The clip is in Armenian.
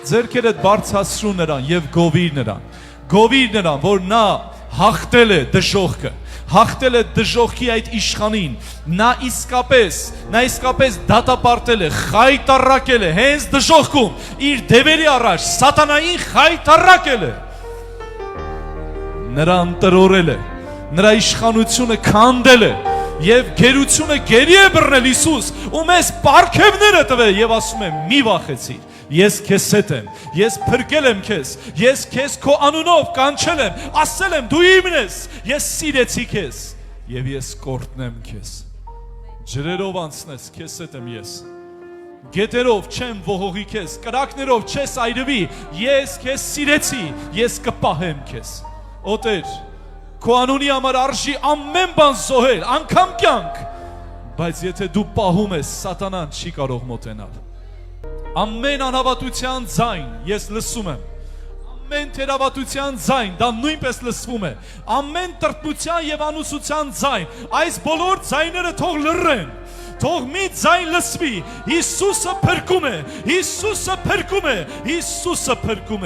Ձերքերդ բարձրացրու նրան եւ գովիր նրան, որ նա հաղթել է դժոխքը, հաղթել է դժոխքի այդ իշխանին, նա իսկապես դատապարտել է, խայտառակել է, հենց դժոխքում իր դևերի առաջ սատանային խայտառակել է, նրան տրորել է, նրա իշխանությունը քանդել է եւ գերությունը գերի է բռնել Հիսուս ու մեզ պարգևներ է տվել եւ ասում է մի վախեցիր, ես քեզ հետ եմ, ես փրկել եմ քեզ, ես քեզ քո անունով կանչել եմ, ասել եմ դու իմն ես, ես սիրեցի քեզ եւ ես կորտնեմ քեզ, ջրերով անցնես, քեզ հետ եմ ես, գետերով չեմ ողողի քեզ, կրակներով չես այրվի, ես քեզ սիրեցի, ես կպահեմ քեզ, օտեր, քո անունի համար արժի ամեն բան զոհել, անգամ կյանք, բայց եթե դու պահում ես, սատանան չի կարող մոտենալ, ամեն անհավատության ձայն ես լսում եմ, ամեն թերավատության ձայն, դա նույնպես լսվում է, ամեն տրտմության եւ անուսության ձայն, այս բոլոր ձայները թող լռեն, թող մի ձայն լսվի, Հիսուսը փրկում է, Հիսուսը փրկում է, Հիսուսը փրկում է։